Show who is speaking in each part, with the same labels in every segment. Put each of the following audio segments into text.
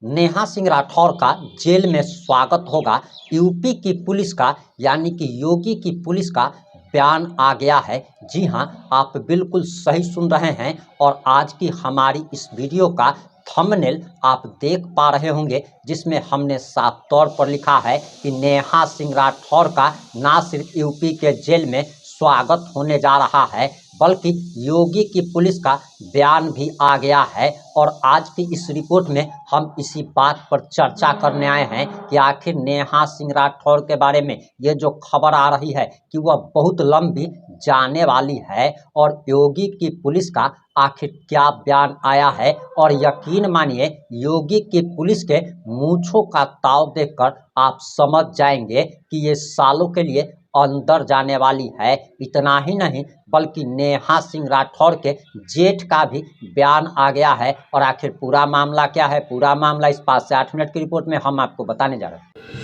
Speaker 1: नेहा सिंह राठौर का जेल में स्वागत होगा। यूपी की पुलिस का यानी कि योगी की पुलिस का बयान आ गया है। जी हां, आप बिल्कुल सही सुन रहे हैं और आज की हमारी इस वीडियो का थंबनेल आप देख पा रहे होंगे, जिसमें हमने साफ तौर पर लिखा है कि नेहा सिंह राठौर का ना सिर्फ यूपी के जेल में स्वागत होने जा रहा है, बल्कि योगी की पुलिस का बयान भी आ गया है। और आज की इस रिपोर्ट में हम इसी बात पर चर्चा करने आए हैं कि आखिर नेहा सिंह राठौर के बारे में ये जो खबर आ रही है कि वह बहुत लंबी जाने वाली है और योगी की पुलिस का आखिर क्या बयान आया है। और यकीन मानिए, योगी की पुलिस के मूंछों का ताव देखकर आप समझ जाएंगे कि ये सालों के लिए अंदर जाने वाली है। इतना ही नहीं, बल्कि नेहा सिंह राठौर के जेठ का भी बयान आ गया है। और आखिर पूरा मामला क्या है, पूरा मामला इस 5 से 8 मिनट की रिपोर्ट में हम आपको बताने जा रहे हैं।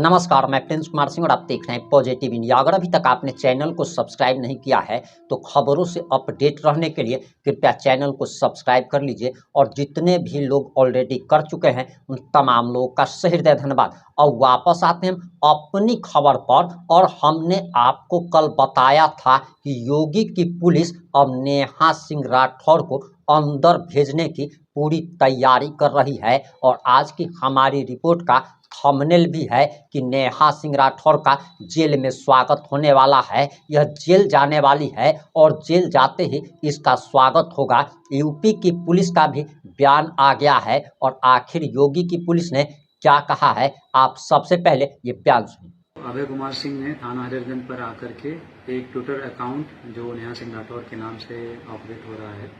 Speaker 1: नमस्कार, मैं प्रिंस कुमार सिंह और आप देख रहे हैं पॉजिटिव इंडिया। अगर अभी तक आपने चैनल को सब्सक्राइब नहीं किया है तो खबरों से अपडेट रहने के लिए कृपया चैनल को सब्सक्राइब कर लीजिए। और जितने भी लोग ऑलरेडी कर चुके हैं उन तमाम लोगों का सहृदय धन्यवाद। और वापस आते हैं हम अपनी खबर पर। और हमने आपको कल बताया था कि योगी की पुलिस अब नेहा सिंह राठौर को अंदर भेजने की पूरी तैयारी कर रही है। और आज की हमारी रिपोर्ट का थंबनेल भी है कि नेहा सिंह राठौर का जेल में स्वागत होने वाला है। यह जेल जाने वाली है और जेल जाते ही इसका स्वागत होगा। यूपी की पुलिस का भी बयान आ गया है और आखिर योगी की पुलिस ने क्या कहा है, आप सबसे पहले ये बयान सुनिए।
Speaker 2: अभय कुमार सिंह ने थाना हजरतगंज पर आकर के एक ट्विटर अकाउंट जो नेहा सिंह राठौर के नाम से ऑपरेट हो रहा है,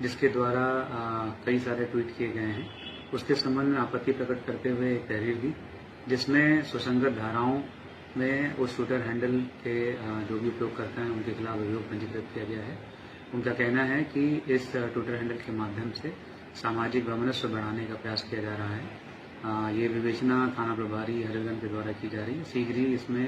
Speaker 2: जिसके द्वारा कई सारे ट्वीट किए गए हैं, उसके संबंध में आपत्ति प्रकट करते हुए एक तहरीर दी, जिसमें सुसंगत धाराओं में उस ट्विटर हैंडल के जो भी उपयोगकर्ता हैं उनके खिलाफ अभियोग पंजीकृत किया गया है। उनका कहना है कि इस ट्विटर हैंडल के माध्यम से सामाजिक वैमनस्य बढ़ाने का प्रयास किया जा रहा है। ये विवेचना थाना प्रभारी हजरतगंज के द्वारा की जा रही है। शीघ्र ही इसमें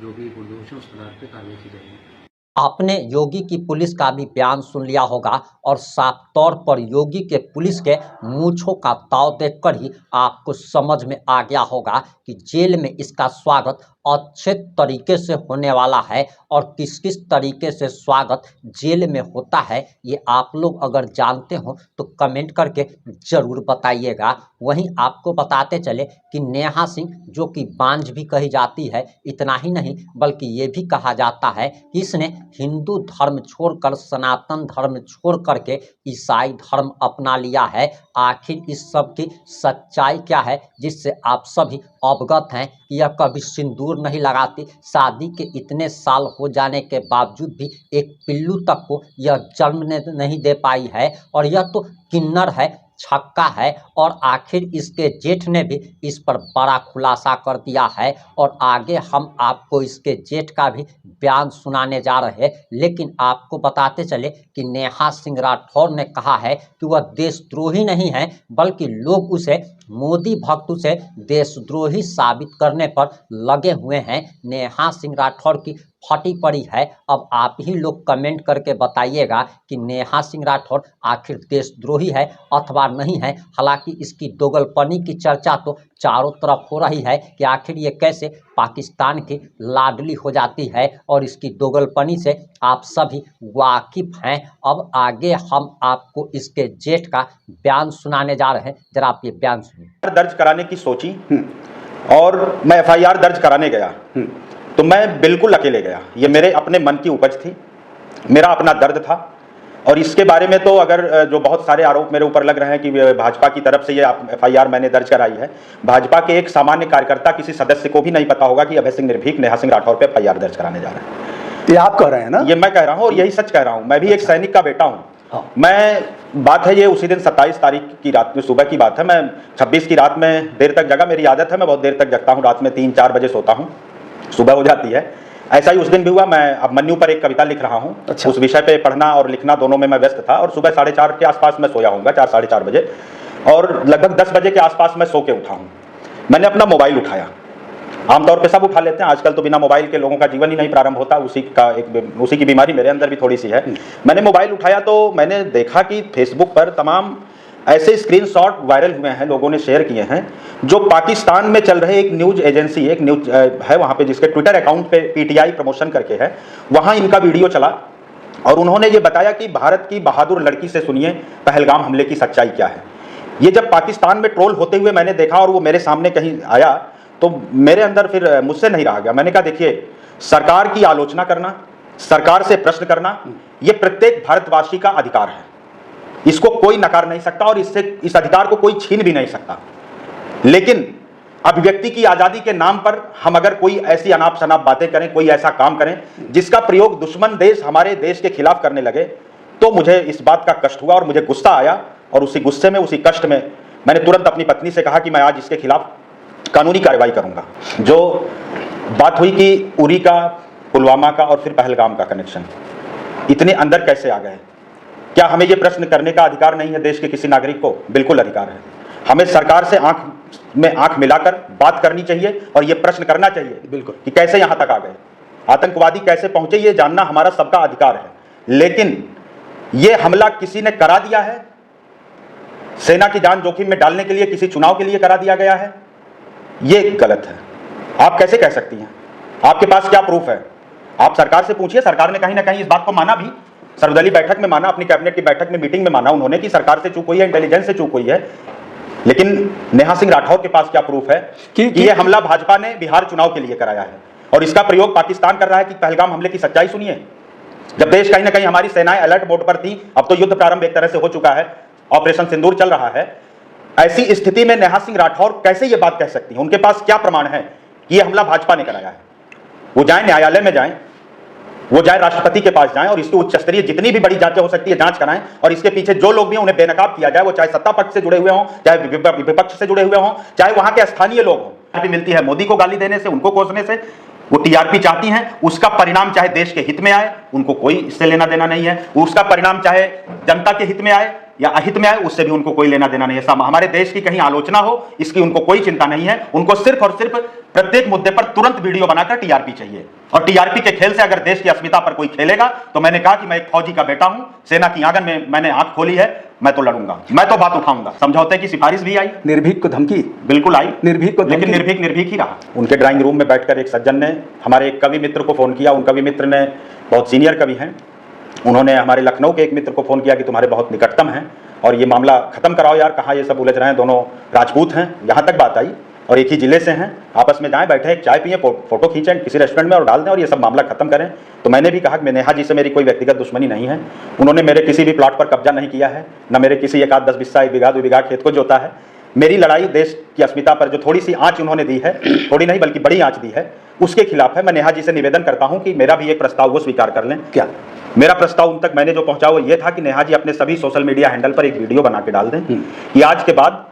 Speaker 2: जो भी दोष है उस आधार पर कार्रवाई की जाएगी।
Speaker 1: आपने योगी की पुलिस का भी बयान सुन लिया होगा और साफ तौर पर योगी के पुलिस के मूंछों का ताव देखकर ही आपको समझ में आ गया होगा कि जेल में इसका स्वागत अच्छे तरीके से होने वाला है। और किस किस तरीके से स्वागत जेल में होता है ये आप लोग अगर जानते हो तो कमेंट करके ज़रूर बताइएगा। वहीं आपको बताते चले कि नेहा सिंह, जो कि बांझ भी कही जाती है, इतना ही नहीं बल्कि ये भी कहा जाता है कि इसने हिंदू धर्म छोड़कर, सनातन धर्म छोड़ करके ईसाई धर्म अपना लिया है। आखिर इस सब की सच्चाई क्या है, जिससे आप सभी अवगत हैं कि यह कभी सिंदूर नहीं लगाती। शादी के इतने साल हो जाने के बावजूद भी एक पिल्लू तक को यह जन्म नहीं दे पाई है। और यह तो किन्नर है, छक्का है। और आखिर इसके जेठ ने भी इस पर बड़ा खुलासा कर दिया है और आगे हम आपको इसके जेठ का भी बयान सुनाने जा रहे हैं। लेकिन आपको बताते चले कि नेहा सिंह राठौर ने कहा है कि वह देशद्रोही नहीं है, बल्कि लोग उसे मोदी भक्त, उसे देशद्रोही साबित करने पर लगे हुए हैं। नेहा सिंह राठौर की फटी पड़ी है। अब आप ही लोग कमेंट करके बताइएगा कि नेहा सिंह राठौर आखिर देशद्रोही है अथवा नहीं है। हालांकि इसकी दोगलपनी की चर्चा तो चारों तरफ हो रही है कि आखिर ये कैसे पाकिस्तान की लाडली हो जाती है और इसकी दोगलपनी से आप सभी वाकिफ हैं। अब आगे हम आपको इसके जेठ का बयान सुनाने जा रहे हैं, जरा आप ये बयान सुनिए।
Speaker 3: दर्ज कराने की सोची और मैं एफआईआर दर्ज कराने गया तो मैं बिल्कुल अकेले गया। ये मेरे अपने मन की उपज थी, मेरा अपना दर्द था। और इसके बारे में तो अगर जो बहुत सारे आरोप मेरे ऊपर लग रहे हैं कि भाजपा की तरफ से ये एफआईआर मैंने दर्ज कराई है, भाजपा के एक सामान्य कार्यकर्ता, किसी सदस्य को भी नहीं पता होगा कि अभय सिंह निर्भीक नेहा सिंह राठौर पे एफआईआर दर्ज कराने जा रहे हैं।
Speaker 4: ये आप कह रहे हैं ना?
Speaker 3: ये मैं कह रहा हूँ और यही सच कह रहा हूँ। मैं भी एक सैनिक का बेटा हूँ। मैं बात है ये उसी दिन 27 तारीख की रात में, सुबह की बात है। मैं 26 की रात में देर तक जगा। मेरी आदत है, मैं बहुत देर तक जगता हूँ। रात में 3-4 बजे सोता हूँ, सुबह हो जाती है। ऐसा ही उस दिन भी हुआ। मैं अभिमन्यु पर एक कविता लिख रहा हूँ। अच्छा। उस विषय पे पढ़ना और लिखना दोनों में मैं व्यस्त था। और सुबह 4:30 के आसपास मैं सोया होऊंगा, 4-4:30 बजे। और लगभग 10 बजे के आसपास मैं सो के उठा हूँ। मैंने अपना मोबाइल उठाया आमतौर पे सब उठा लेते हैं, आजकल तो बिना मोबाइल के लोगों का जीवन ही नहीं प्रारंभ होता, उसी की बीमारी मेरे अंदर भी थोड़ी सी है। मैंने मोबाइल उठाया तो मैंने देखा कि फेसबुक पर तमाम ऐसे स्क्रीनशॉट वायरल हुए हैं, लोगों ने शेयर किए हैं, जो पाकिस्तान में चल रहे एक न्यूज एजेंसी, एक न्यूज है वहाँ पे, जिसके ट्विटर अकाउंट पे पीटीआई प्रमोशन करके है, वहाँ इनका वीडियो चला और उन्होंने ये बताया कि भारत की बहादुर लड़की से सुनिए पहलगाम हमले की सच्चाई क्या है। ये जब पाकिस्तान में ट्रोल होते हुए मैंने देखा और वो मेरे सामने कहीं आया तो मेरे अंदर फिर मुझसे नहीं रहा गया। मैंने कहा देखिए, सरकार की आलोचना करना, सरकार से प्रश्न करना, ये प्रत्येक भारतवासी का अधिकार है, इसको कोई नकार नहीं सकता और इस अधिकार को कोई छीन भी नहीं सकता। लेकिन अभिव्यक्ति की आजादी के नाम पर हम अगर कोई ऐसी अनाप शनाप बातें करें, कोई ऐसा काम करें जिसका प्रयोग दुश्मन देश हमारे देश के खिलाफ करने लगे, तो मुझे इस बात का कष्ट हुआ और मुझे गुस्सा आया। और उसी गुस्से में, उसी कष्ट में मैंने तुरंत अपनी पत्नी से कहा कि मैं आज इसके खिलाफ कानूनी कार्रवाई करूंगा। जो बात हुई कि उरी का, पुलवामा का और फिर पहलगाम का कनेक्शन इतने अंदर कैसे आ गए, क्या हमें यह प्रश्न करने का अधिकार नहीं है देश के किसी नागरिक को? बिल्कुल अधिकार है। हमें सरकार से आंख में आंख मिलाकर बात करनी चाहिए और यह प्रश्न करना चाहिए बिल्कुल कि कैसे यहां तक आ गए, आतंकवादी कैसे पहुंचे, ये जानना हमारा सबका अधिकार है। लेकिन यह हमला किसी ने करा दिया है, सेना की जान जोखिम में डालने के लिए, किसी चुनाव के लिए करा दिया गया है, यह गलत है। आप कैसे कह सकती हैं? आपके पास क्या प्रूफ है? आप सरकार से पूछिए। सरकार ने कहीं ना कहीं इस बात को माना भी, सर्वदलीय बैठक में माना, अपनी कैबिनेट की बैठक में, मीटिंग में माना उन्होंने कि सरकार से चूक हुई है, इंटेलिजेंस से चूक हुई है। लेकिन नेहा सिंह राठौर के पास क्या प्रूफ है कि यह हमला भाजपा ने बिहार चुनाव के लिए कराया है और इसका प्रयोग पाकिस्तान कर रहा है कि पहलगाम हमले की सच्चाई सुनिए। जब देश कहीं ना कहीं, हमारी सेनाएं अलर्ट मोड पर थी, अब तो युद्ध प्रारंभ एक तरह से हो चुका है, ऑपरेशन सिंदूर चल रहा है। ऐसी स्थिति में नेहा सिंह राठौर कैसे यह बात कह सकती है? उनके पास क्या प्रमाण है कि यह हमला भाजपा ने कराया है? वो जाए न्यायालय में जाएं, वो जाए राष्ट्रपति के पास जाएं और इसकी उच्च स्तरीय जितनी भी बड़ी जांचें हो सकती है जांच कराएं और इसके पीछे जो लोग भी हैं उन्हें बेनकाब किया जाए, वो चाहे सत्ता पक्ष से जुड़े हुए हों, चाहे विपक्ष से जुड़े हुए हों, चाहे वहां के स्थानीय लोग हों। भी मिलती है मोदी को गाली देने से, उनको कोसने से। वो टीआरपी चाहती हैं, उसका परिणाम चाहे देश के हित में आए, उनको कोई इससे लेना देना नहीं है। उसका परिणाम चाहे जनता के हित में आए या अहित में आए, उससे भी उनको कोई लेना देना नहीं है। हमारे देश की कहीं आलोचना हो, इसकी उनको कोई चिंता नहीं है। उनको सिर्फ और सिर्फ प्रत्येक मुद्दे पर तुरंत वीडियो बनाकर टीआरपी चाहिए। और टीआरपी के खेल से अगर देश की अस्मिता पर कोई खेलेगा, तो मैंने कहा कि मैं एक फौजी का बेटा हूं, सेना की आंगन में मैंने आंख खोली है, मैं तो लड़ूंगा, मैं तो बात उठाऊंगा। समझौते की सिफारिश भी आई,
Speaker 4: निर्भीक को धमकी
Speaker 3: बिल्कुल आई,
Speaker 4: निर्भीक को,
Speaker 3: लेकिन निर्भीक ही रहा। उनके ड्राइंग रूम में बैठकर एक सज्जन ने हमारे एक कवि मित्र को फोन किया। उन कवि मित्र ने, बहुत सीनियर कवि हैं, उन्होंने हमारे लखनऊ के एक मित्र को फोन किया कि तुम्हारे बहुत निकटतम हैं और ये मामला खत्म कराओ यार, कहाँ ये सब उलझ रहे हैं, दोनों राजपूत हैं, यहाँ तक बात आई और एक ही जिले से हैं, आपस में जाएं, बैठे, एक चाय पिए, फोटो खींचें किसी रेस्टोरेंट में और डाल दें और ये सब मामला खत्म करें। तो मैंने भी कहा कि नेहा जी से मेरी कोई व्यक्तिगत दुश्मनी नहीं है, उन्होंने मेरे किसी भी प्लॉट पर कब्जा नहीं किया है, न मेरे किसी 1-10 बिस्सा 1 बीघा 2 बीघा खेत को जोता है। मेरी लड़ाई देश की अस्मिता पर जो थोड़ी सी आंच उन्होंने दी है, थोड़ी नहीं बल्कि बड़ी आंच दी है, उसके खिलाफ है। मैं नेहा जी से निवेदन करता हूं कि मेरा भी एक प्रस्ताव वो स्वीकार कर लें।
Speaker 4: क्या
Speaker 3: मेरा प्रस्ताव उन तक मैंने जो पहुंचा वो ये था कि नेहा जी अपने सभी सोशल मीडिया हैंडल पर एक वीडियो बना के डाल दें कि आज के बाद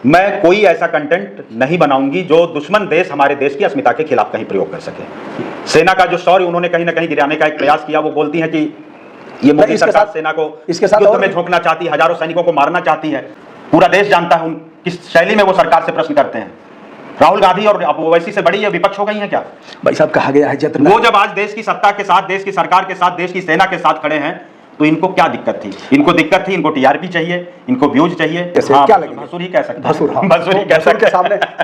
Speaker 3: मैं कोई ऐसा कंटेंट नहीं बनाऊंगी जो दुश्मन देश हमारे देश की अस्मिता के खिलाफ कहीं प्रयोग कर सके। सेना का जो शौर्य उन्होंने कहीं ना कहीं गिराने का एक प्रयास किया, वो बोलती है कि ये मोदी सरकार सेना को
Speaker 4: इसके साथ
Speaker 3: युद्ध में झोंकना चाहती है, हजारों सैनिकों को मारना चाहती है। पूरा देश जानता है किस शैली में वो सरकार से प्रश्न करते हैं। राहुल गांधी और ओवैसी से बड़ी ये विपक्ष हो गई है क्या?
Speaker 4: भाई साहब, कहा गया है जत्र,
Speaker 3: वो जब आज देश की सत्ता के साथ, देश की सरकार के साथ, देश की सेना के साथ खड़े हैं, तो इनको क्या दिक्कत थी? इनको दिक्कत थी, इनको टीआरपी चाहिए, इनको व्यूज चाहिए।
Speaker 4: हाँ, क्या लगेगा?
Speaker 3: भसुर ही कह सकते हैं,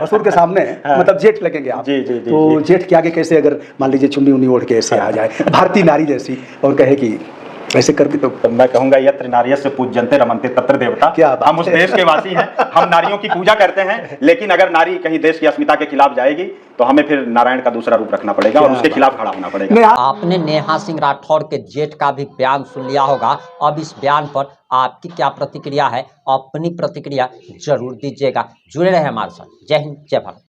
Speaker 4: भसुर के सामने मतलब जेठ लगेंगे आप।
Speaker 3: जी,
Speaker 4: तो जेठ के आगे कैसे, अगर मान लीजिए चुन्नी उन्नी ओढ़ के ऐसे आ जाए भारतीय नारी जैसी और कहे कि ऐसे करके, तो
Speaker 3: मैं कहूंगा यत्र नार्यस्य पूज्यन्ते रमन्ते तत्र देवता।
Speaker 4: क्या
Speaker 3: हम उस देश के वासी हैं, हम नारियों की पूजा करते हैं, लेकिन अगर नारी कहीं देश की अस्मिता के खिलाफ जाएगी तो हमें फिर नारायण का दूसरा रूप रखना पड़ेगा और उसके खिलाफ खड़ा होना पड़ेगा।
Speaker 1: आपने नेहा सिंह राठौर के जेठ का भी बयान सुन लिया होगा। अब इस बयान पर आपकी क्या प्रतिक्रिया है? अपनी प्रतिक्रिया जरूर दीजिएगा। जुड़े रहे हमारे साथ। जय हिंद, जय भारत।